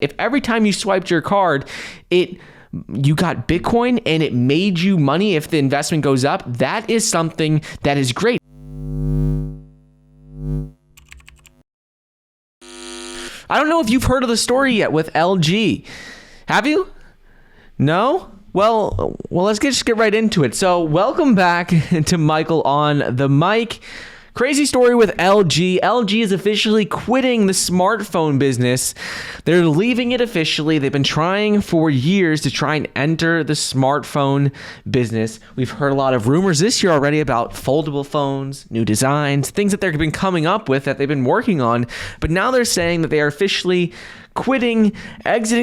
If every time you swiped your card, you got Bitcoin and it made you money if the investment goes up, that is something that is great. I don't know if you've heard of the story yet with LG. Have you? No? Well, let's just get right into it. So welcome back to Michael on the mic. Crazy story with LG. LG is officially quitting the smartphone business. They're leaving it officially. They've been trying for years to try and enter the smartphone business. We've heard a lot of rumors this year already about foldable phones, new designs, things that they've been coming up with that they've been working on. But now they're saying that they are officially exiting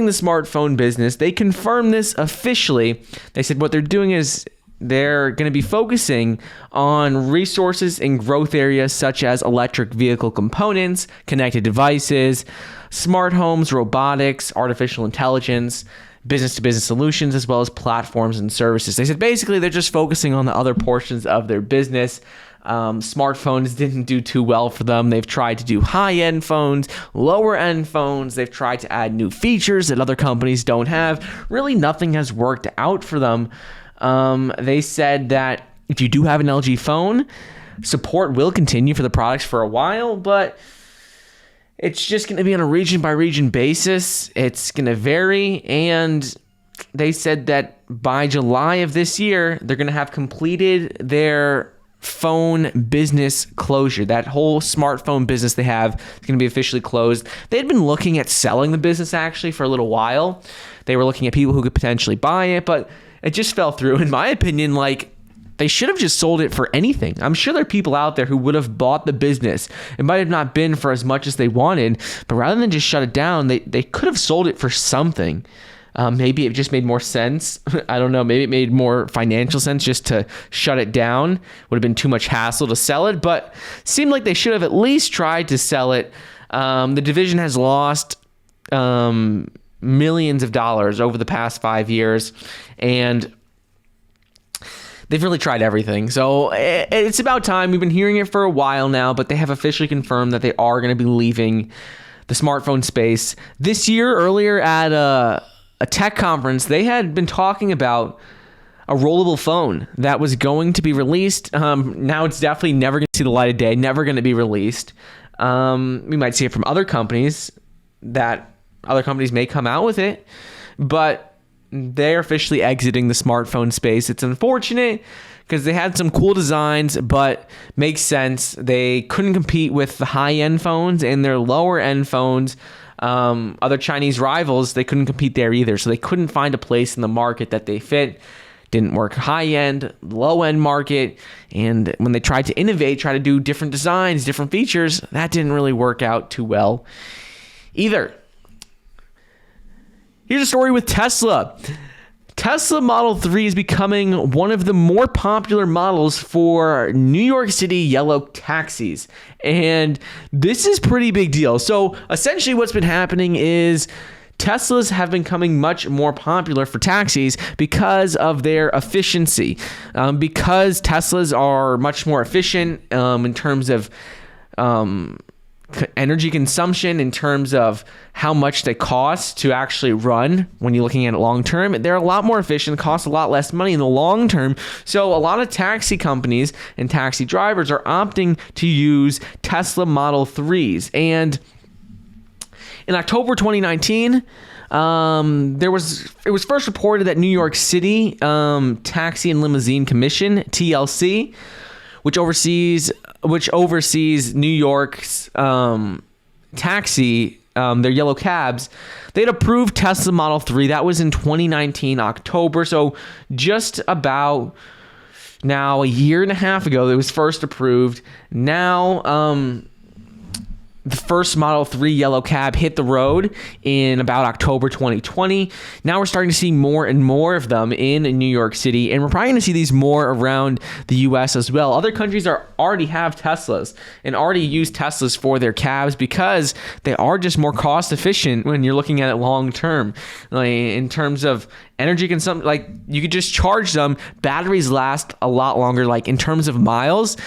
the smartphone business. They confirmed this officially. They said what they're doing is they're going to be focusing on resources in growth areas such as electric vehicle components, connected devices, smart homes, robotics, artificial intelligence, business-to-business solutions, as well as platforms and services. They said basically they're just focusing on the other portions of their business. Smartphones didn't do too well for them. They've tried to do high-end phones, lower-end phones. They've tried to add new features that other companies don't have. Really, nothing has worked out for them. They said that if you do have an LG phone, support will continue for the products for a while, but it's just going to be on a region by region basis. It's going to vary. And they said that by July of this year, they're going to have completed their phone business closure. That whole smartphone business they have is going to be officially closed. They had been looking at selling the business actually for a little while. They were looking at people who could potentially buy it, but it just fell through. In my opinion, they should have just sold it for anything. I'm sure there are people out there who would have bought the business. It might have not been for as much as they wanted, but rather than just shut it down, they could have sold it for something. Maybe it just made more sense. I don't know. Maybe it made more financial sense just to shut it down. Would have been too much hassle to sell it, but seemed like they should have at least tried to sell it. The division has lost millions of dollars over the past 5 years, and they've really tried everything. So it's about time. We've been hearing it for a while now, but they have officially confirmed that they are going to be leaving the smartphone space. This year, earlier at a tech conference, they had been talking about a rollable phone that was going to be released. Now it's definitely never going to see the light of day, never going to be released. We might see it from other companies, that other companies may come out with it, but they're officially exiting the smartphone space. It's unfortunate because they had some cool designs, but makes sense. They couldn't compete with the high-end phones, and their lower-end phones, other Chinese rivals, they couldn't compete there either. So they couldn't find a place in the market that they fit. Didn't work high-end, low-end market. And when they tried to innovate, try to do different designs, different features, that didn't really work out too well either. Here's a story with Tesla. Tesla Model 3 is becoming one of the more popular models for New York City yellow taxis. And this is pretty big deal. So essentially what's been happening is Teslas have been becoming much more popular for taxis because of their efficiency. Because Teslas are much more efficient in terms of energy consumption, in terms of how much they cost to actually run when you're looking at it long term. They're a lot more efficient, cost a lot less money in the long term. So a lot of taxi companies and taxi drivers are opting to use Tesla Model 3s. And in October 2019, it was first reported that New York City Taxi and Limousine Commission, TLC, which oversees New York's taxi, their yellow cabs, they'd approved Tesla Model 3. That was in 2019, October. So just about now a year and a half ago, it was first approved. Now, the first Model 3 yellow cab hit the road in about October 2020. Now we're starting to see more and more of them in New York City, and we're probably going to see these more around the U.S. as well. Other countries already have Teslas and already use Teslas for their cabs because they are just more cost efficient when you're looking at it long term. Like in terms of energy consumption, like you could just charge them. Batteries last a lot longer. Like in terms of miles,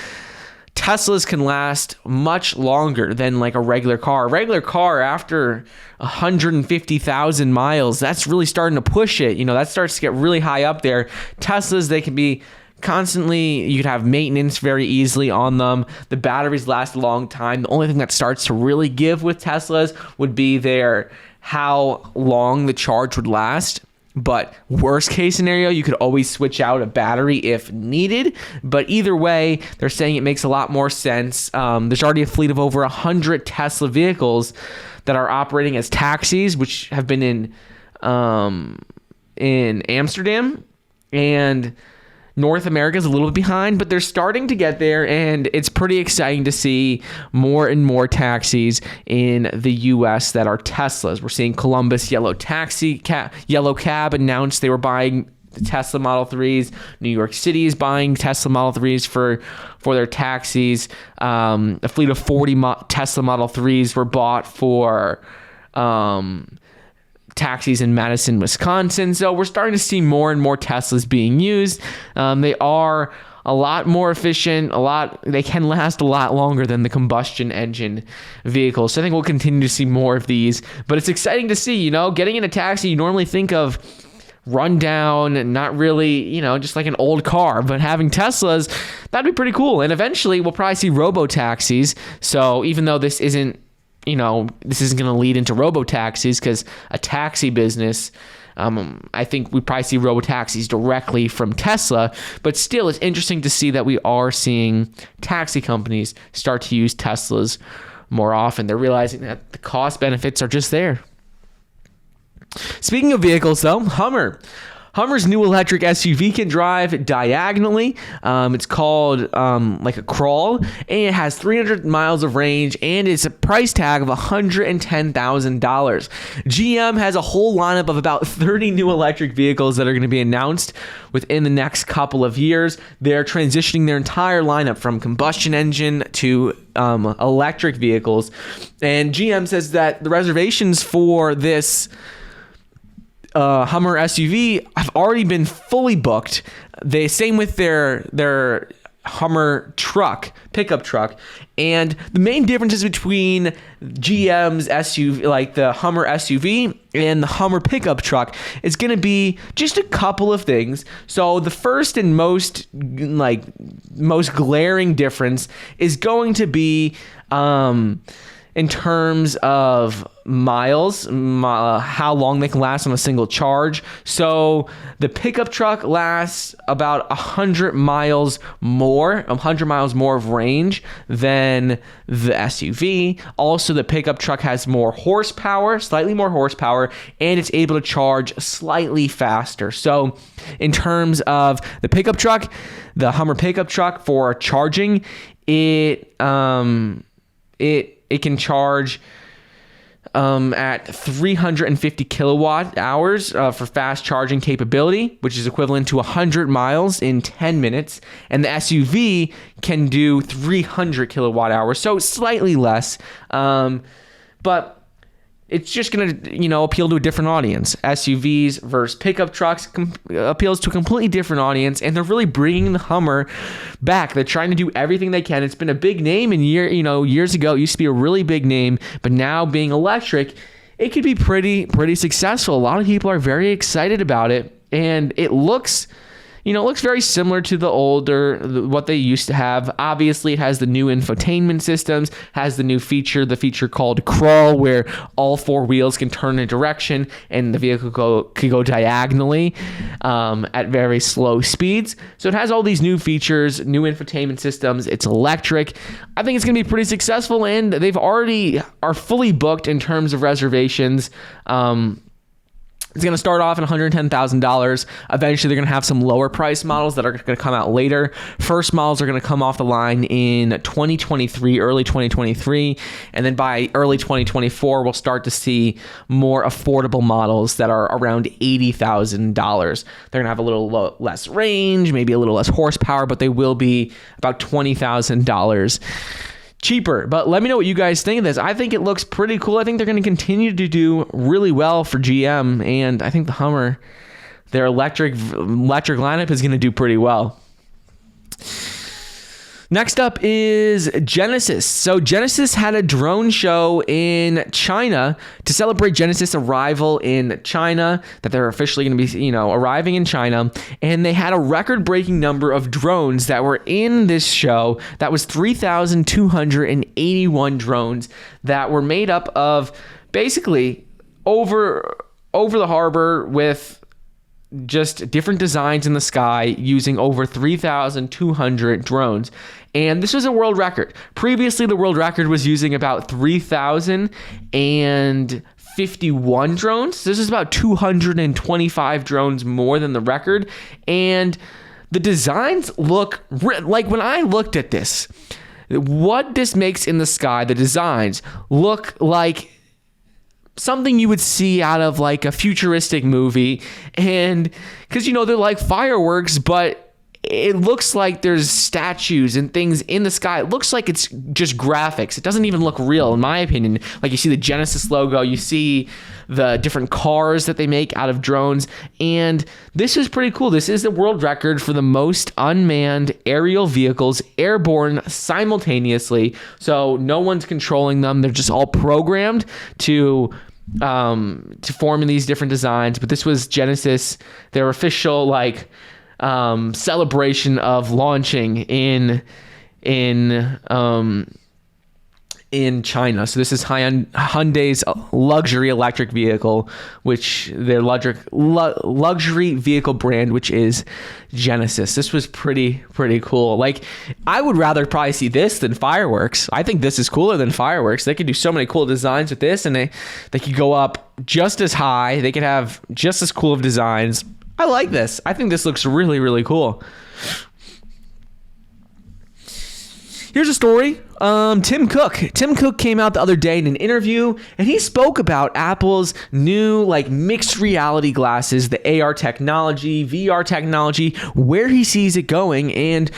Teslas can last much longer than like a regular car. A regular car, after 150,000 miles, that's really starting to push it. That starts to get really high up there. Teslas, they can be constantly, you could have maintenance very easily on them. The batteries last a long time. The only thing that starts to really give with Teslas would be how long the charge would last. But worst case scenario, you could always switch out a battery if needed. But either way, they're saying it makes a lot more sense. There's already a fleet of over 100 Tesla vehicles that are operating as taxis, which have been in Amsterdam, and North America is a little bit behind, but they're starting to get there, and it's pretty exciting to see more and more taxis in the U.S. that are Teslas. We're seeing Columbus Yellow Cab announced they were buying the Tesla Model 3s. New York City is buying Tesla Model 3s for their taxis. A fleet of 40 Tesla Model 3s were bought for taxis in Madison, Wisconsin. So we're starting to see more and more Teslas being used. They are a lot more efficient. They can last a lot longer than the combustion engine vehicles. So I think we'll continue to see more of these. But it's exciting to see, getting in a taxi, you normally think of run down and not really, just like an old car. But having Teslas, that'd be pretty cool. And eventually we'll probably see robo-taxis. So even though this isn't going to lead into robo-taxis, because a taxi business, I think we probably see robo-taxis directly from Tesla, but still it's interesting to see that we are seeing taxi companies start to use Teslas more often. They're realizing that the cost benefits are just there. Speaking of vehicles though, Hummer's new electric SUV can drive diagonally. It's called like a crawl, and it has 300 miles of range, and it's a price tag of $110,000. GM has a whole lineup of about 30 new electric vehicles that are going to be announced within the next couple of years. They're transitioning their entire lineup from combustion engine to electric vehicles, and GM says that the reservations for this Hummer SUV have already been fully booked. Same with their Hummer pickup truck. And the main differences between GM's SUV, like the Hummer SUV and the Hummer pickup truck, is going to be just a couple of things. So the first and most glaring difference is going to be in terms of miles, how long they can last on a single charge. So the pickup truck lasts about 100 miles more of range than the SUV. Also, the pickup truck has slightly more horsepower, and it's able to charge slightly faster. So in terms of the pickup truck, the Hummer pickup truck, for charging, it can charge at 350 kilowatt hours for fast charging capability, which is equivalent to 100 miles in 10 minutes. And the SUV can do 300 kilowatt hours, so slightly less. But it's just going to, appeal to a different audience. SUVs versus pickup trucks appeals to a completely different audience, and they're really bringing the Hummer back. They're trying to do everything they can. It's been a big name years ago. It used to be a really big name, but now being electric, it could be pretty successful. A lot of people are very excited about it, and it looks very similar to what they used to have. Obviously, it has the new infotainment systems, has the new feature called Crawl, where all four wheels can turn in a direction and the vehicle could go diagonally at very slow speeds. So it has all these new features, new infotainment systems. It's electric. I think it's going to be pretty successful, and they've already are fully booked in terms of reservations. It's going to start off at $110,000. Eventually, they're going to have some lower price models that are going to come out later. First models are going to come off the line in early 2023. And then by early 2024, we'll start to see more affordable models that are around $80,000. They're going to have a little less range, maybe a little less horsepower, but they will be about $20,000 cheaper. But let me know what you guys think of this. I think it looks pretty cool. I think they're going to continue to do really well for GM, and I think the Hummer, their electric lineup, is going to do pretty well. Next up is Genesis. So Genesis had a drone show in China to celebrate Genesis' arrival in China, that they're officially going to be, arriving in China. And they had a record-breaking number of drones that were in this show. That was 3,281 drones that were made up of basically over the harbor with just different designs in the sky using over 3,200 drones. And this was a world record. Previously, the world record was using about 3,051 drones. This is about 225 drones more than the record. And the designs look like, when I looked at this, what this makes in the sky, the designs look like something you would see out of like a futuristic movie. And because they're like fireworks, but it looks like there's statues and things in the sky. It looks like it's just graphics. It doesn't even look real, in my opinion. Like, you see the Genesis logo, you see the different cars that they make out of drones, and this is pretty cool. This is the world record for the most unmanned aerial vehicles airborne simultaneously. So no one's controlling them. They're just all programmed to form in these different designs. But this was Genesis, their official celebration of launching in China. So this is Hyundai's luxury electric vehicle, which their luxury vehicle brand, which is Genesis. This was pretty cool. Like, I would rather probably see this than fireworks. I think this is cooler than fireworks. They could do so many cool designs with this, and they could go up just as high. They could have just as cool of designs. I like this. I think this looks really, really cool. Here's a story. Tim Cook came out the other day in an interview, and he spoke about Apple's new mixed reality glasses, the AR technology, VR technology, where he sees it going, and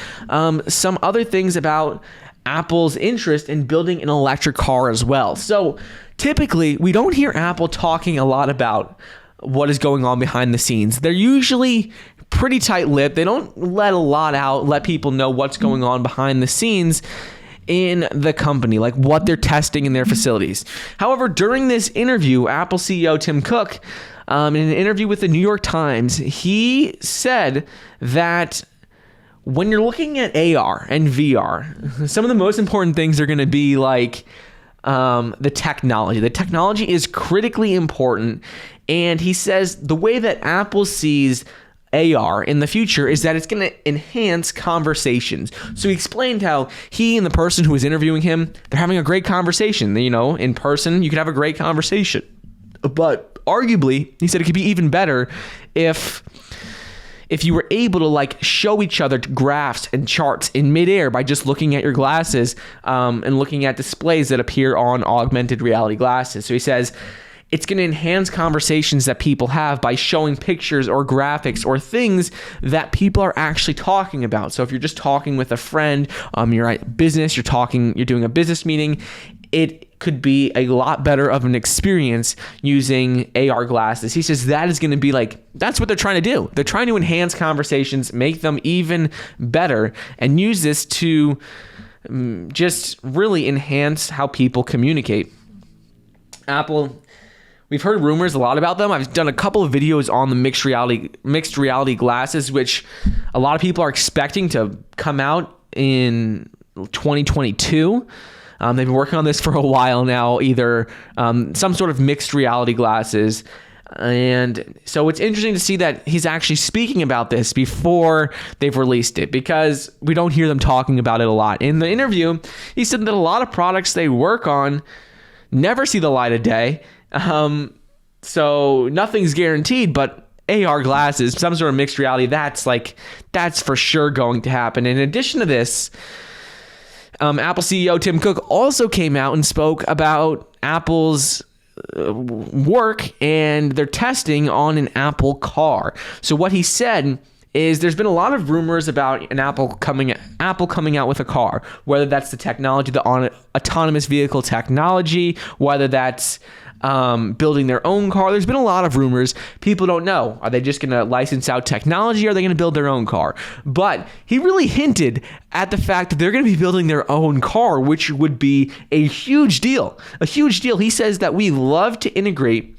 some other things about Apple's interest in building an electric car as well. So typically, we don't hear Apple talking a lot about what is going on behind the scenes. They're usually pretty tight-lipped. They don't let a lot out, let people know what's going on behind the scenes in the company, like what they're testing in their facilities. However, during this interview, Apple CEO Tim Cook, in an interview with the New York Times, he said that when you're looking at AR and VR, some of the most important things are going to be the technology. The technology is critically important. And he says the way that Apple sees AR in the future is that it's going to enhance conversations. So he explained how he and the person who was interviewing him, they're having a great conversation. In person, you could have a great conversation. But arguably, he said it could be even better if you were able to show each other graphs and charts in midair by just looking at your glasses and looking at displays that appear on augmented reality glasses. So he says it's going to enhance conversations that people have by showing pictures or graphics or things that people are actually talking about. So if you're just talking with a friend, you're at business, you're doing a business meeting, it could be a lot better of an experience using AR glasses. He says that is going to be that's what they're trying to do. They're trying to enhance conversations, make them even better, and use this to just really enhance how people communicate. Apple, we've heard rumors a lot about them. I've done a couple of videos on the mixed reality glasses, which a lot of people are expecting to come out in 2022. They've been working on this for a while now, either some sort of mixed reality glasses. And so it's interesting to see that he's actually speaking about this before they've released it, because we don't hear them talking about it a lot. In the interview, he said that a lot of products they work on never see the light of day. So nothing's guaranteed, but AR glasses, some sort of mixed reality, that's for sure going to happen. In addition to this, Apple CEO Tim Cook also came out and spoke about Apple's work and their testing on an Apple car. So what he said is there's been a lot of rumors about Apple coming out with a car, whether that's the technology, the autonomous vehicle technology, whether that's building their own car. There's been a lot of rumors. People don't know. Are they just going to license out technology, or are they going to build their own car? But he really hinted at the fact that they're going to be building their own car, which would be a huge deal. A huge deal. He says that we love to integrate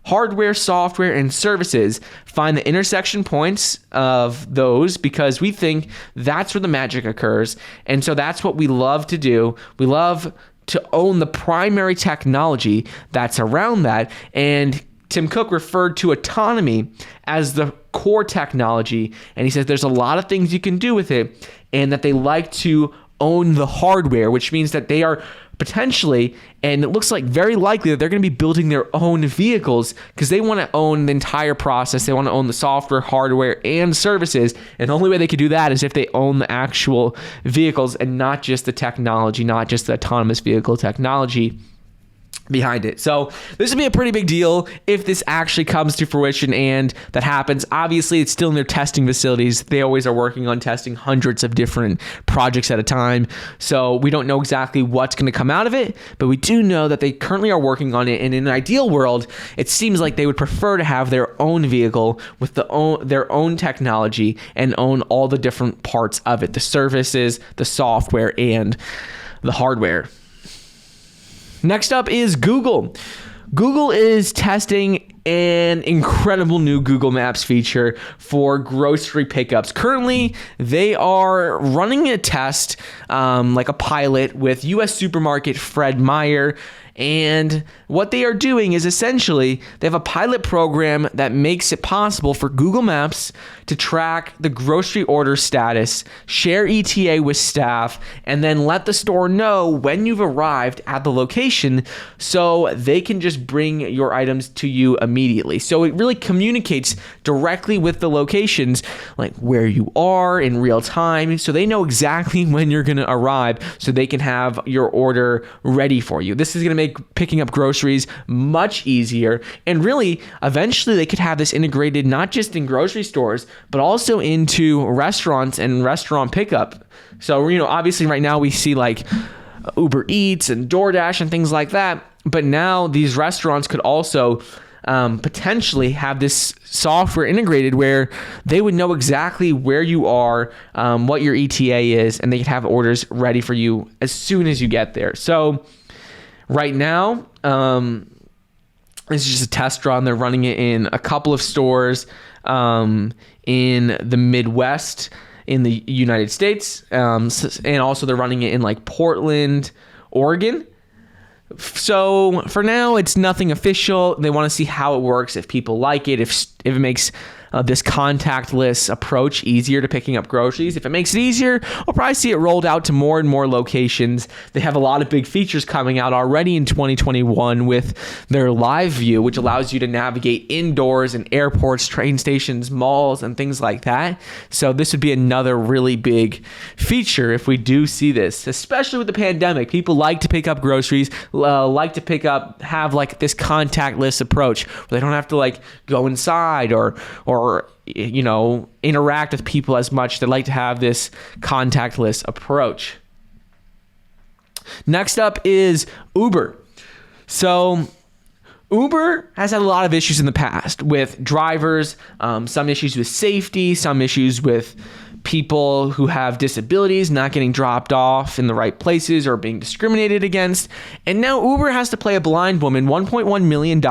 hardware, software, and services, find the intersection points of those, because we think that's where the magic occurs. And so that's what we love to do. We love to own the primary technology that's around that. And Tim Cook referred to autonomy as the core technology. And he says there's a lot of things you can do with it, and that they like to own the hardware, which means that they are potentially, and it looks like very likely, that they're going to be building their own vehicles, because they want to own the entire process. They want to own the software, hardware, and services. And the only way they could do that is if they own the actual vehicles and not just the technology, not just the autonomous vehicle technology behind it. So this would be a pretty big deal if this actually comes to fruition and that happens. Obviously, it's still in their testing facilities. They always are working on testing hundreds of different projects at a time. So we don't know exactly what's going to come out of it, but we do know that they currently are working on it. And in an ideal world, it seems like they would prefer to have their own vehicle with their own technology and own all the different parts of it, the services, the software, and the hardware. Next up is Google. Google is testing an incredible new Google Maps feature for grocery pickups. Currently, they are running a test, like a pilot, with U.S. supermarket Fred Meyer. And what they are doing is essentially they have a pilot program that makes it possible for Google Maps to track the grocery order status, share ETA with staff, and then let the store know when you've arrived at the location so they can just bring your items to you immediately. So it really communicates directly with the locations, like where you are in real time, so they know exactly when you're going to arrive so they can have your order ready for you. This is going to make picking up groceries much easier, and really eventually they could have this integrated not just in grocery stores but also into restaurants and restaurant pickup. So obviously right now we see like Uber Eats and DoorDash and things like that, but now these restaurants could also potentially have this software integrated where they would know exactly where you are, what your ETA is, and they could have orders ready for you as soon as you get there. So right now, it's just a test run. They're running it in a couple of stores in the Midwest in the United States, and also they're running it in like Portland, Oregon. So for now, it's nothing official. They want to see how it works, if people like it, if it makes this contactless approach easier to picking up groceries. If it makes it easier, we'll probably see it rolled out to more and more locations. They have a lot of big features coming out already in 2021 with their live view, which allows you to navigate indoors in airports, train stations, malls, and things like that. So this would be another really big feature if we do see this, especially with the pandemic. People like to pick up groceries, have like this contactless approach where they don't have to like go inside or interact with people as much. They like to have this contactless approach. Next up is Uber. So Uber has had a lot of issues in the past with drivers, some issues with safety, some issues with people who have disabilities not getting dropped off in the right places or being discriminated against. And now Uber has to pay a blind woman $1.1 million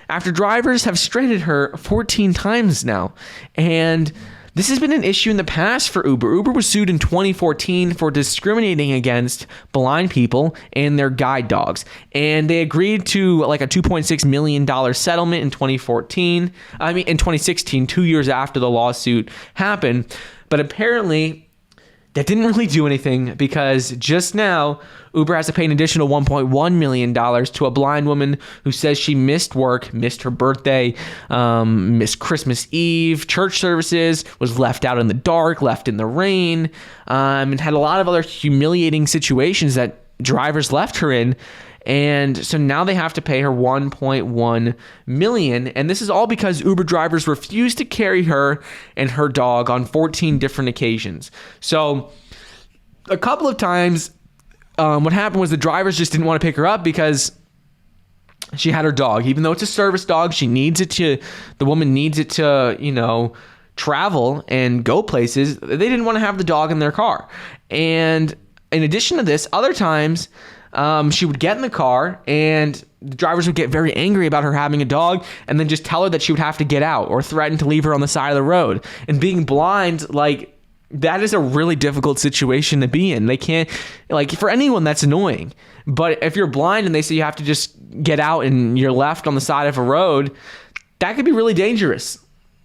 after drivers have stranded her 14 times now. And this has been an issue in the past for Uber. Uber was sued in 2014 for discriminating against blind people and their guide dogs. And they agreed to like a $2.6 million settlement in 2016, 2 years after the lawsuit happened. But apparently that didn't really do anything, because just now Uber has to pay an additional $1.1 million to a blind woman who says she missed work, missed her birthday, missed Christmas Eve, church services, was left out in the dark, left in the rain, and had a lot of other humiliating situations that drivers left her in. And so now they have to pay her $1.1 million. And this is all because Uber drivers refused to carry her and her dog on 14 different occasions. So a couple of times, what happened was the drivers just didn't want to pick her up because she had her dog. Even though it's a service dog, the woman needs it to, travel and go places. They didn't want to have the dog in their car. And in addition to this, other times she would get in the car and the drivers would get very angry about her having a dog and then just tell her that she would have to get out or threaten to leave her on the side of the road. And being blind, that is a really difficult situation to be in. They can't, for anyone, that's annoying. But if you're blind and they say you have to just get out and you're left on the side of a road, that could be really dangerous.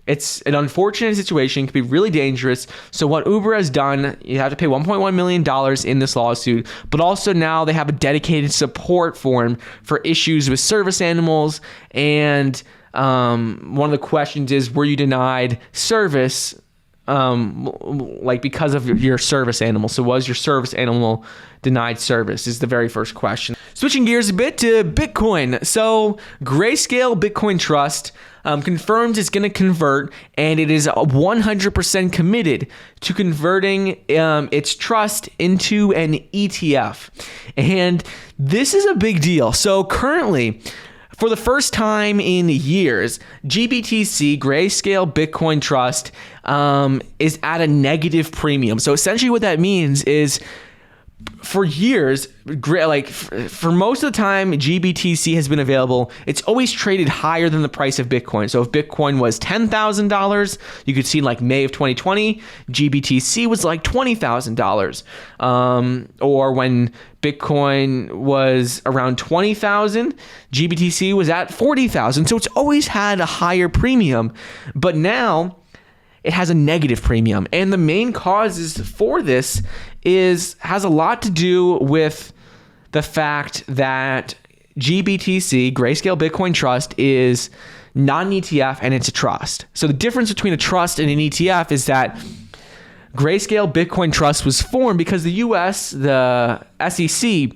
It's an unfortunate situation. It could be really dangerous. So what Uber has done, you have to pay $1.1 million in this lawsuit, but also now they have a dedicated support form for issues with service animals. And one of the questions is, were you denied service because of your service animal? So was your service animal denied service is the very first question. Switching gears a bit to Bitcoin. So Grayscale Bitcoin Trust confirms it's going to convert, and it is 100% committed to converting its trust into an ETF. And this is a big deal. So currently, for the first time in years, GBTC, Grayscale Bitcoin Trust, is at a negative premium. So essentially what that means is, for years, for most of the time GBTC has been available, it's always traded higher than the price of Bitcoin. So if Bitcoin was $10,000, you could see May of 2020, GBTC was $20,000. Or when Bitcoin was around 20,000, GBTC was at 40,000. So it's always had a higher premium, but now it has a negative premium. And the main causes for this has a lot to do with the fact that GBTC, Grayscale Bitcoin Trust, is not an ETF and it's a trust. So the difference between a trust and an ETF is that Grayscale Bitcoin Trust was formed because the US, the SEC,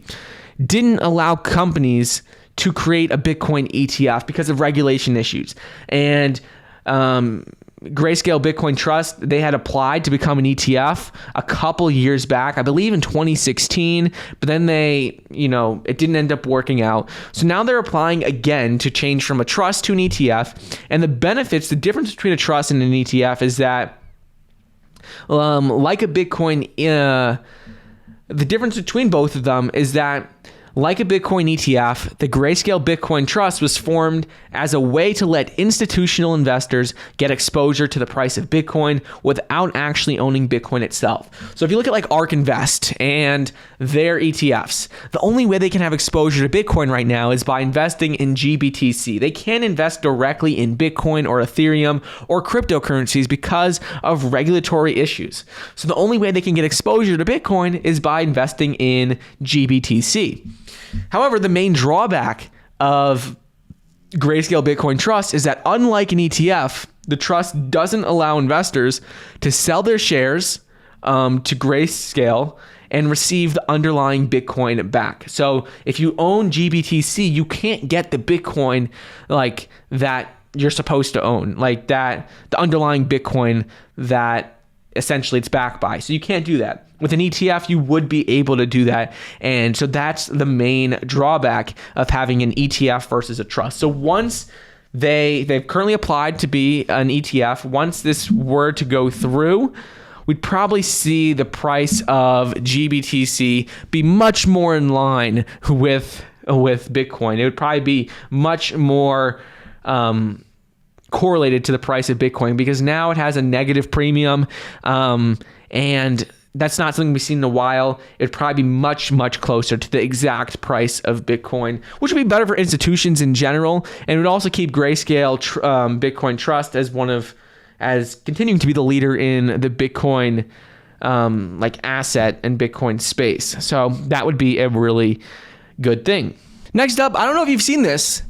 didn't allow companies to create a Bitcoin ETF because of regulation issues. And Grayscale Bitcoin Trust, they had applied to become an ETF a couple years back, I believe in 2016, but then it didn't end up working out. So now they're applying again to change from a trust to an ETF. And the difference between a trust and an ETF is that, like a Bitcoin, the difference between both of them is that, like a Bitcoin ETF, the Grayscale Bitcoin Trust was formed as a way to let institutional investors get exposure to the price of Bitcoin without actually owning Bitcoin itself. So if you look at ARK Invest and their ETFs, the only way they can have exposure to Bitcoin right now is by investing in GBTC. They can't invest directly in Bitcoin or Ethereum or cryptocurrencies because of regulatory issues. So the only way they can get exposure to Bitcoin is by investing in GBTC. However, the main drawback of Grayscale Bitcoin Trust is that, unlike an ETF, the trust doesn't allow investors to sell their shares to Grayscale and receive the underlying Bitcoin back. So if you own GBTC, you can't get the Bitcoin that you're supposed to own, the underlying Bitcoin that essentially it's backed by. So you can't do that. With an ETF, you would be able to do that. And so that's the main drawback of having an ETF versus a trust. So once they've currently applied to be an ETF, once this were to go through, we'd probably see the price of GBTC be much more in line with Bitcoin. It would probably be much more correlated to the price of Bitcoin, because now it has a negative premium, and that's not something we've seen in a while. It'd probably be much, much closer to the exact price of Bitcoin, which would be better for institutions in general, and would also keep Grayscale Bitcoin Trust as continuing to be the leader in the Bitcoin asset and Bitcoin space. So that would be a really good thing. Next up, I don't know if you've seen this,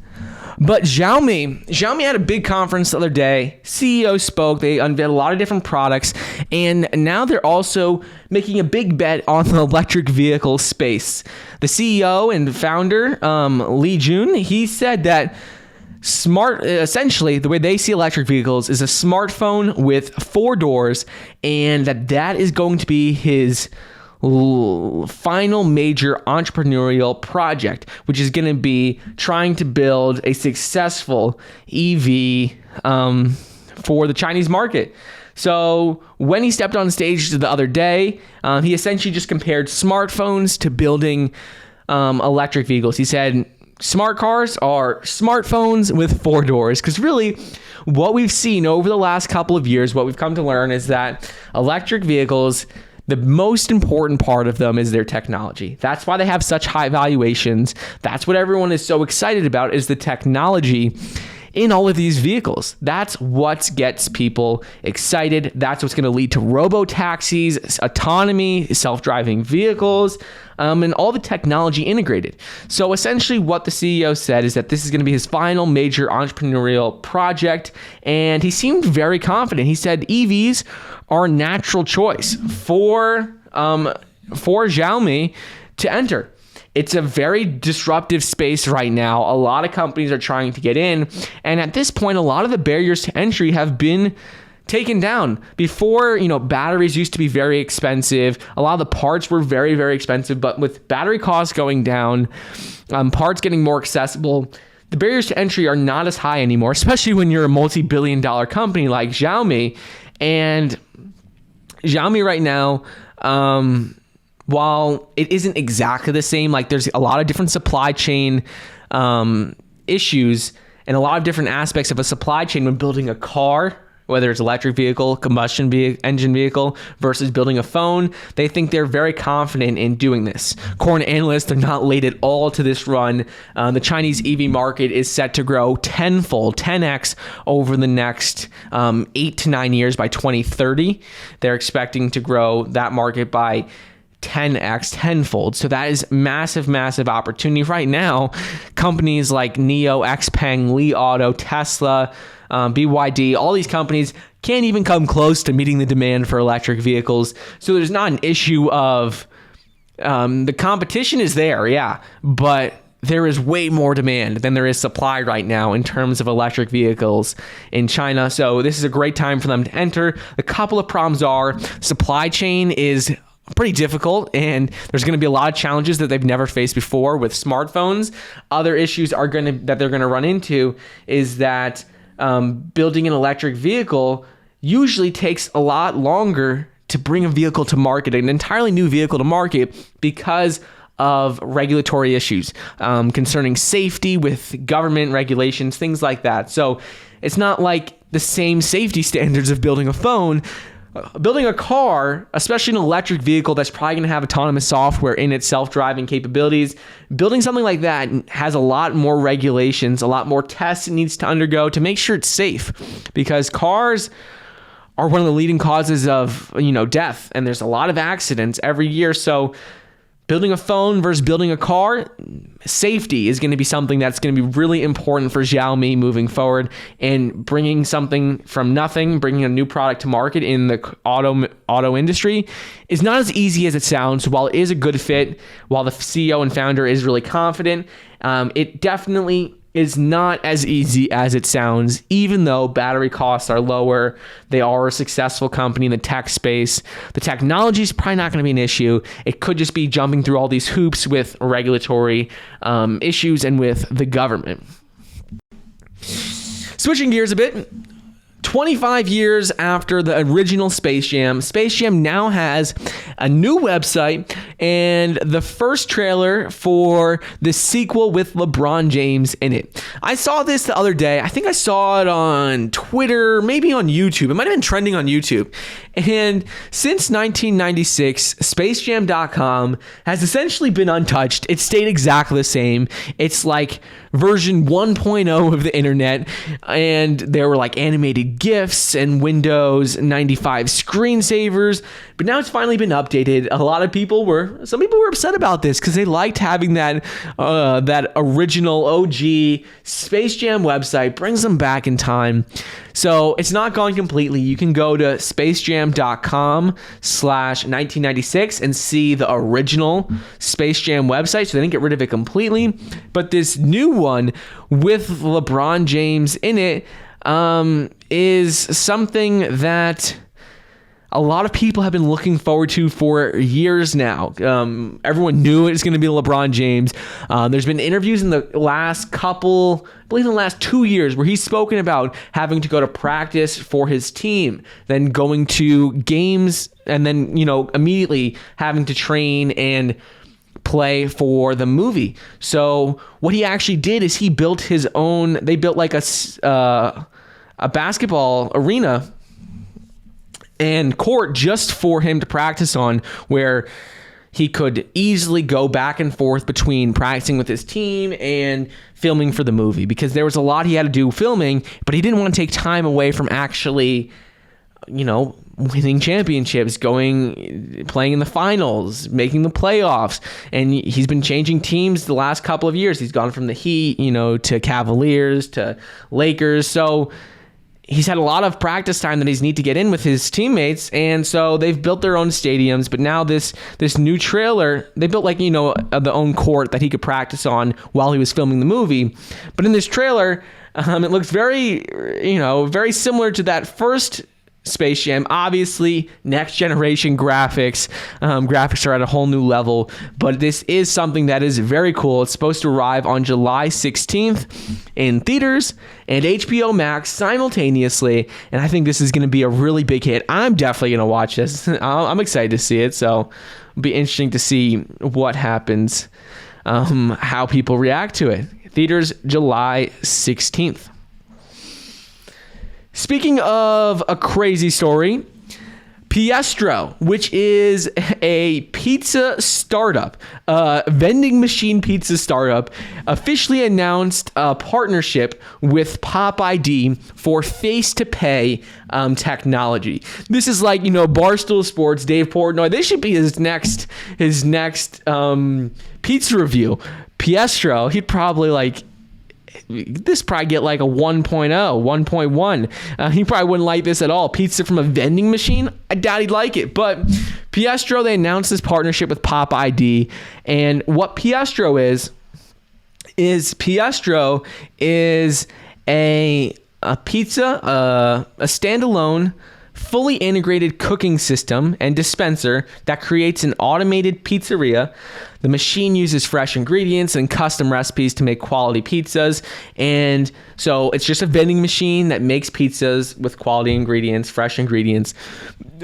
but Xiaomi had a big conference the other day. CEO spoke. They unveiled a lot of different products, and now they're also making a big bet on the electric vehicle space. The CEO and founder, Li Jun, he said that essentially the way they see electric vehicles is a smartphone with 4 doors, and that is going to be his final major entrepreneurial project, which is going to be trying to build a successful EV for the Chinese market. So when he stepped on stage the other day, he essentially just compared smartphones to building electric vehicles. He said smart cars are smartphones with 4 doors, because really what we've seen over the last couple of years, what we've come to learn is that electric vehicles, the most important part of them is their technology. That's why they have such high valuations. That's what everyone is so excited about, is the technology in all of these vehicles. That's what gets people excited. That's what's going to lead to robo-taxis, autonomy, self-driving vehicles, and all the technology integrated. So essentially what the CEO said is that this is going to be his final major entrepreneurial project, and he seemed very confident. He said EVs are a natural choice for Xiaomi to enter. It's a very disruptive space right now. A lot of companies are trying to get in. And at this point, a lot of the barriers to entry have been taken down. Before, batteries used to be very expensive. A lot of the parts were very, very expensive. But with battery costs going down, parts getting more accessible, the barriers to entry are not as high anymore, especially when you're a multi-billion-dollar company like Xiaomi. And Xiaomi right now, while it isn't exactly the same, like there's a lot of different supply chain issues and a lot of different aspects of a supply chain when building a car, whether it's electric vehicle, combustion engine vehicle versus building a phone. They think they're very confident in doing this. According to analysts, they're not late at all to this run. The Chinese EV market is set to grow tenfold, 10x over the next 8 to 9 years by 2030. They're expecting to grow that market by 10x, tenfold. So that is massive, massive opportunity. Right now, companies like NIO, XPeng, Li Auto, Tesla, BYD, all these companies can't even come close to meeting the demand for electric vehicles. So there's not an issue of the competition is there, yeah, but there is way more demand than there is supply right now in terms of electric vehicles in China. So this is a great time for them to enter. A couple of problems are supply chain is pretty difficult, and there's going to be a lot of challenges that they've never faced before with smartphones. Other issues that they're going to run into is that building an electric vehicle usually takes a lot longer to bring a vehicle to market, an entirely new vehicle to market, because of regulatory issues concerning safety with government regulations, things like that. So it's not like the same safety standards of building a phone. Building a car, especially an electric vehicle that's probably going to have autonomous software in its self-driving capabilities, building something like that has a lot more regulations, a lot more tests it needs to undergo to make sure it's safe, because cars are one of the leading causes of, death, and there's a lot of accidents every year. So building a phone versus building a car, safety is going to be something that's going to be really important for Xiaomi moving forward, and bringing something from nothing, bringing a new product to market in the auto industry is not as easy as it sounds. While it is a good fit, while the CEO and founder is really confident, it definitely is not as easy as it sounds. Even though battery costs are lower, they are a successful company in the tech space. The technology is probably not going to be an issue. It could just be jumping through all these hoops with regulatory issues and with the government. Switching gears a bit, 25 years after the original Space Jam now has a new website and the first trailer for the sequel with LeBron James in it. I saw this the other day. I think I saw it on Twitter, maybe on YouTube. It might have been trending on YouTube. And since 1996, SpaceJam.com has essentially been untouched. It stayed exactly the same. It's like version 1.0 of the internet, and there were like animated GIFs and Windows 95 screensavers, but now it's finally been updated. Some people were upset about this because they liked having that original OG Space Jam website, brings them back in time. So it's not gone completely. You can go to spacejam.com/1996 and see the original Space Jam website. So they didn't get rid of it completely. But this new one with LeBron James in it is something that a lot of people have been looking forward to for years now. Everyone knew it was going to be LeBron James. There's been interviews in the last couple, I believe in the last 2 years, where he's spoken about having to go to practice for his team, then going to games, and then, immediately having to train and play for the movie. So what he actually did is he built his own, they built like a basketball arena and court just for him to practice on, where he could easily go back and forth between practicing with his team and filming for the movie, because there was a lot he had to do filming, but he didn't want to take time away from actually, winning championships, playing in the finals, making the playoffs. And he's been changing teams the last couple of years. He's gone from the Heat, to Cavaliers, to Lakers. So he's had a lot of practice time that he's need to get in with his teammates, and so they've built their own stadiums. But now this new trailer, they built the own court that he could practice on while he was filming the movie. But in this trailer, it looks very very similar to that first Space Jam. Obviously, next generation graphics. Graphics are at a whole new level, but this is something that is very cool. It's supposed to arrive on July 16th in theaters and HBO Max simultaneously, and I think this is going to be a really big hit. I'm definitely going to watch this. I'm excited to see it, so it'll be interesting to see what happens, how people react to it. Theaters July 16th. Speaking of a crazy story, Piestro, which is a pizza startup, vending machine pizza startup, officially announced a partnership with Pop ID for face-to-pay technology. This is like, Barstool Sports, Dave Portnoy. This should be his next pizza review. Piestro, he'd probably this probably get like a 1.0, 1.1. He probably wouldn't like this at all. Pizza from a vending machine? I doubt he'd like it. But Piestro, they announced this partnership with Pop ID. And what Piestro is Piestro is a pizza, a standalone, fully integrated cooking system and dispenser that creates an automated pizzeria. The machine uses fresh ingredients and custom recipes to make quality pizzas. And so it's just a vending machine that makes pizzas with quality ingredients, fresh ingredients.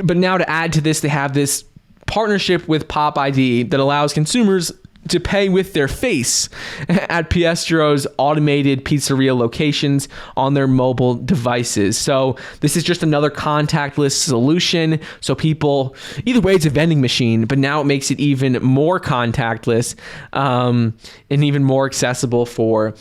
But now to add to this, they have this partnership with Pop ID that allows consumers to pay with their face at Piestro's automated pizzeria locations on their mobile devices. So this is just another contactless solution. So people, either way, it's a vending machine, but now it makes it even more contactless and even more accessible for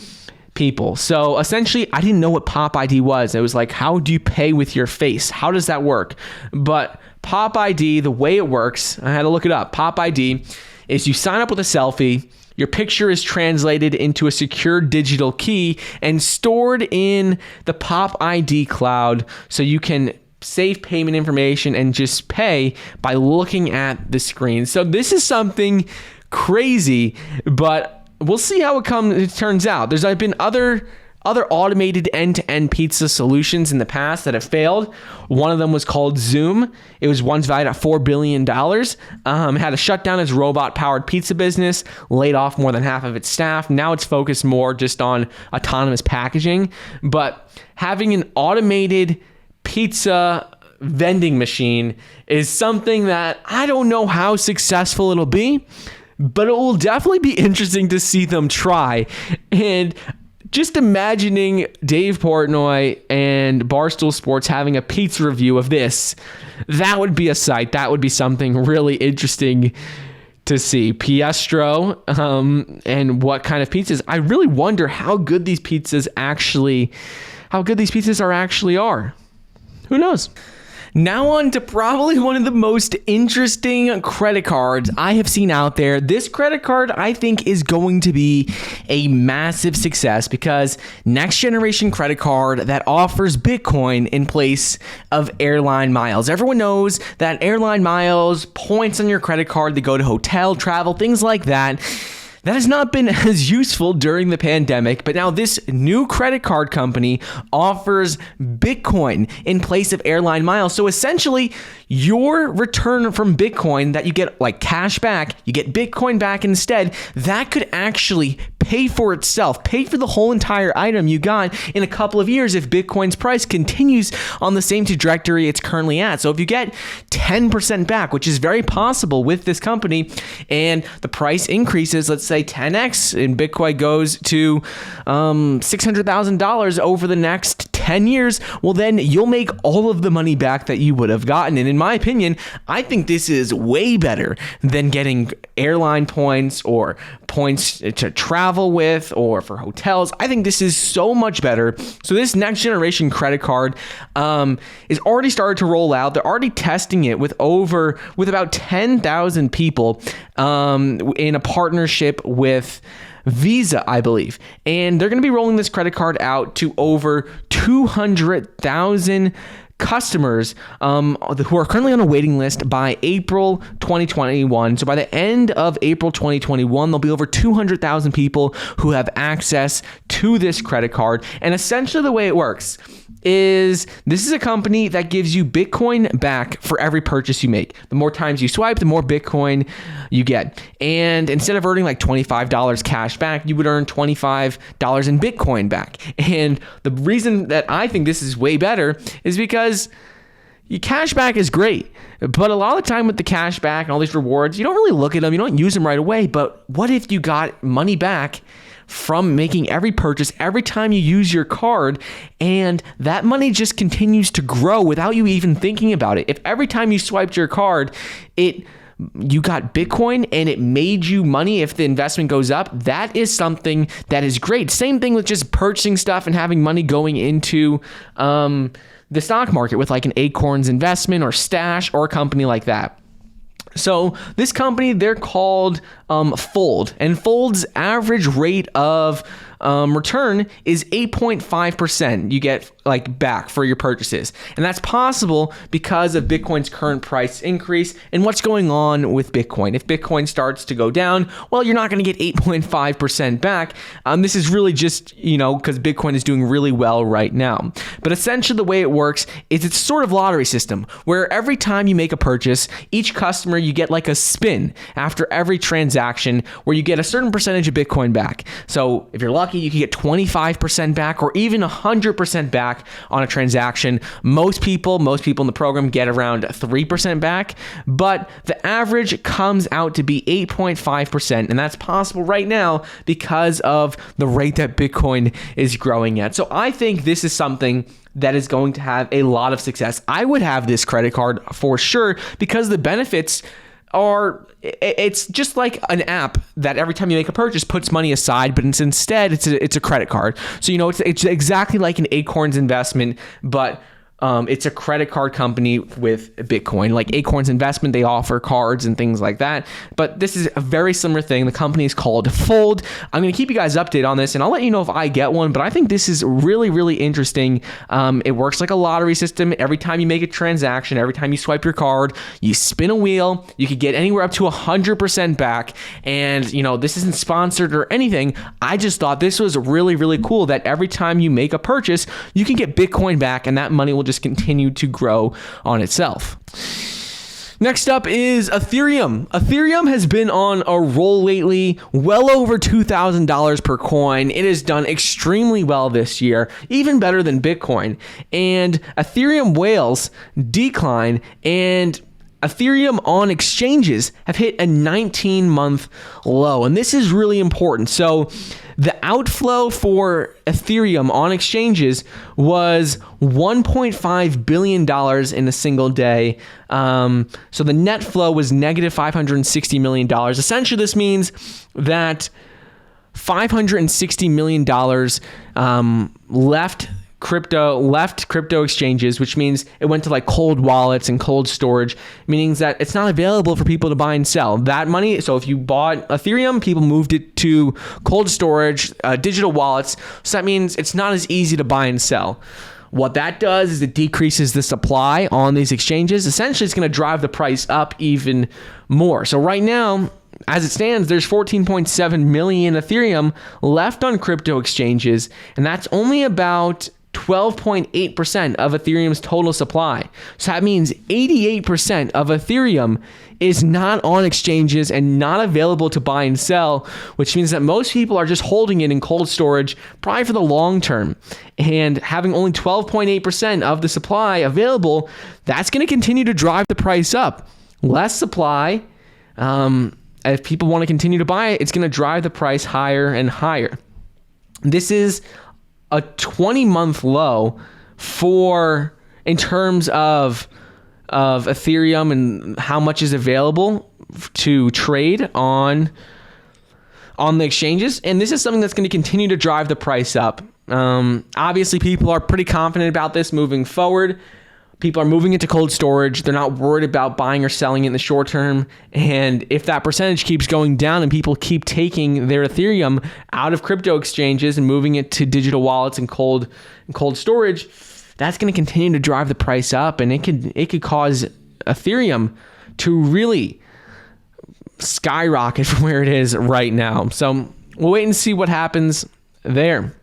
people. So essentially, I didn't know what Pop ID was. It was like, how do you pay with your face? How does that work? But Pop ID, the way it works, I had to look it up. Pop ID is you sign up with a selfie, your picture is translated into a secure digital key and stored in the Pop ID cloud, so you can save payment information and just pay by looking at the screen. So this is something crazy, but we'll see how it turns out. There's been other automated end-to-end pizza solutions in the past that have failed. One of them was called Zoom. It was once valued at $4 billion. Had to shut down its robot-powered pizza business, laid off more than half of its staff. Now it's focused more just on autonomous packaging. But having an automated pizza vending machine is something that I don't know how successful it'll be, but it will definitely be interesting to see them try. And just imagining Dave Portnoy and Barstool Sports having a pizza review of this, that would be a sight. That would be something really interesting to see. Piestro and what kind of pizzas. I really wonder how good these pizzas are. Who knows? Now on to probably one of the most interesting credit cards I have seen out there. This credit card, I think, is going to be a massive success because next generation credit card that offers Bitcoin in place of airline miles. Everyone knows that airline miles, points on your credit card that go to hotel, travel, things like that. That has not been as useful during the pandemic, but now this new credit card company offers Bitcoin in place of airline miles. So essentially, your return from Bitcoin that you get like cash back, you get Bitcoin back instead. That could actually pay for itself, pay for the whole entire item you got in a couple of years if Bitcoin's price continues on the same trajectory it's currently at. So if you get 10% back, which is very possible with this company, and the price increases, let's say 10x, and Bitcoin goes to $600,000 over the next 10 years, well, then you'll make all of the money back that you would have gotten. And in my opinion, I think this is way better than getting airline points or points to travel with or for hotels. I think this is so much better. So this next generation credit card is already started to roll out. They're already testing it with about 10,000 people in a partnership with Visa, I believe. And they're going to be rolling this credit card out to over 200,000 customers who are currently on a waiting list by April 2021. So by the end of April 2021, there'll be over 200,000 people who have access to this credit card. And essentially the way it works is this is a company that gives you Bitcoin back for every purchase you make. The more times you swipe, the more Bitcoin you get. And instead of earning like $25 cash back, you would earn $25 in Bitcoin back. And the reason that I think this is way better is because your cash back is great, but a lot of the time with the cash back and all these rewards, you don't really look at them, you don't use them right away. But what if you got money back from making every purchase every time you use your card, and that money just continues to grow without you even thinking about it? If every time you swiped your card, you got Bitcoin and it made you money if the investment goes up, that is something that is great. Same thing with just purchasing stuff and having money going into the stock market with like an Acorns investment or Stash or a company like that. So this company, they're called Fold, and Fold's average rate of return is 8.5%. You get like back for your purchases, and that's possible because of Bitcoin's current price increase and what's going on with Bitcoin. If Bitcoin starts to go down, well, you're not going to get 8.5% back. This is really just because Bitcoin is doing really well right now. But essentially, the way it works is it's sort of lottery system where every time you make a purchase, each customer you get like a spin after every transaction where you get a certain percentage of Bitcoin back. So if you're lucky, you can get 25% back or even 100% back on a transaction. Most people in the program get around 3% back, but the average comes out to be 8.5%, and that's possible right now because of the rate that Bitcoin is growing at. So I think this is something that is going to have a lot of success. I would have this credit card for sure because the benefits it's just like an app that every time you make a purchase puts money aside, but instead it's a credit card. So it's exactly like an Acorns investment, but it's a credit card company with Bitcoin. Like Acorns Investment, they offer cards and things like that. But this is a very similar thing. The company is called Fold. I'm going to keep you guys updated on this, and I'll let you know if I get one. But I think this is really, really interesting. It works like a lottery system. Every time you make a transaction, every time you swipe your card, you spin a wheel. You could get anywhere up to 100% back. And, this isn't sponsored or anything. I just thought this was really, really cool that every time you make a purchase, you can get Bitcoin back, and that money will just continue to grow on itself. Next up is Ethereum. Ethereum has been on a roll lately, well over $2,000 per coin. It has done extremely well this year, even better than Bitcoin. And Ethereum whales decline, and Ethereum on exchanges have hit a 19-month low, and this is really important. So the outflow for Ethereum on exchanges was $1.5 billion in a single day. So the net flow was negative $560 million. Essentially, this means that $560 million left crypto exchanges, which means it went to like cold wallets and cold storage, meaning that it's not available for people to buy and sell that money. So if you bought Ethereum, people moved it to cold storage, digital wallets. So that means it's not as easy to buy and sell. What that does is it decreases the supply on these exchanges. Essentially, it's going to drive the price up even more. So right now, as it stands, there's 14.7 million Ethereum left on crypto exchanges, and that's only about 12.8% of Ethereum's total supply. So that means 88% of Ethereum is not on exchanges and not available to buy and sell, which means that most people are just holding it in cold storage, probably for the long term. And having only 12.8% of the supply available, that's going to continue to drive the price up. Less supply, if people want to continue to buy it, it's going to drive the price higher and higher. This is a 20-month low in terms of Ethereum and how much is available to trade on the exchanges. And this is something that's going to continue to drive the price up. Obviously, people are pretty confident about this moving forward. People are moving into cold storage. They're not worried about buying or selling it in the short term. And if that percentage keeps going down and people keep taking their Ethereum out of crypto exchanges and moving it to digital wallets and cold storage, that's going to continue to drive the price up, and it could cause Ethereum to really skyrocket from where it is right now. So we'll wait and see what happens there.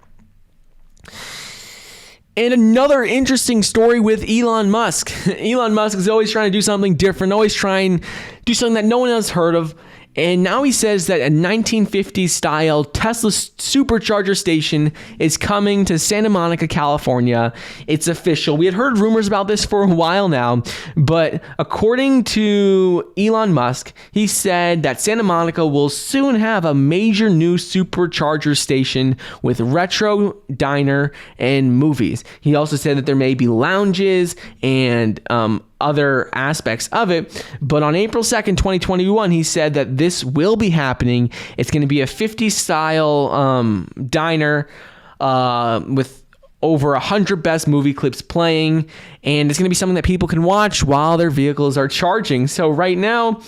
And another interesting story with Elon Musk. Elon Musk is always trying to do something different, always trying to do something that no one else heard of. And now he says that a 1950s style Tesla supercharger station is coming to Santa Monica, California. It's official. We had heard rumors about this for a while now, but according to Elon Musk, he said that Santa Monica will soon have a major new supercharger station with retro diner and movies. He also said that there may be lounges and other aspects of it. But on April 2nd, 2021, he said that this will be happening. It's going to be a 50s style diner with over 100 best movie clips playing. And it's going to be something that people can watch while their vehicles are charging. So right now,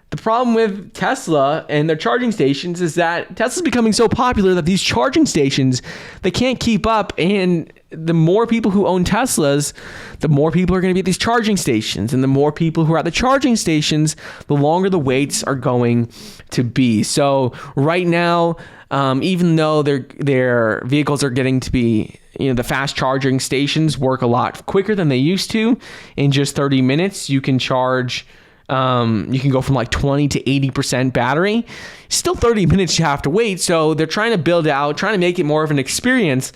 the problem with Tesla and their charging stations is that Tesla's becoming so popular that these charging stations, they can't keep up. And the more people who own Teslas, the more people are going to be at these charging stations. And the more people who are at the charging stations, the longer the waits are going to be. So right now, even though their vehicles are getting to be, the fast charging stations work a lot quicker than they used to. In just 30 minutes, you can charge. You can go from like 20 to 80% battery. Still 30 minutes you have to wait. So they're trying to build out, trying to make it more of an experience.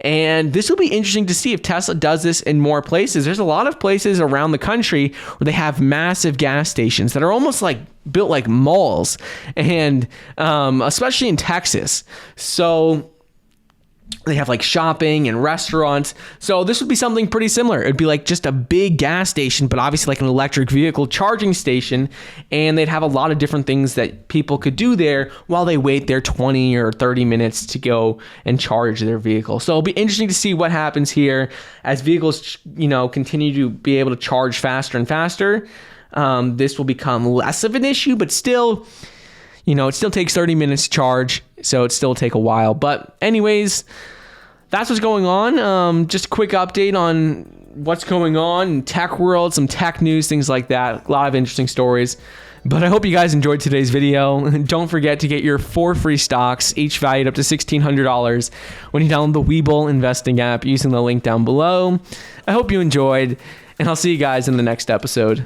And this will be interesting to see if Tesla does this in more places. There's a lot of places around the country where they have massive gas stations that are almost like built like malls, and especially in Texas. So they have like shopping and restaurants. So this would be something pretty similar. It'd be like just a big gas station, but obviously like an electric vehicle charging station. And they'd have a lot of different things that people could do there while they wait their 20 or 30 minutes to go and charge their vehicle. So it'll be interesting to see what happens here as vehicles, continue to be able to charge faster and faster. This will become less of an issue, but still, it still takes 30 minutes to charge, so it still take a while. But anyways, that's what's going on. Just a quick update on what's going on in tech world, some tech news, things like that. A lot of interesting stories. But I hope you guys enjoyed today's video. Don't forget to get your 4 free stocks, each valued up to $1,600, when you download the Webull investing app using the link down below. I hope you enjoyed, and I'll see you guys in the next episode.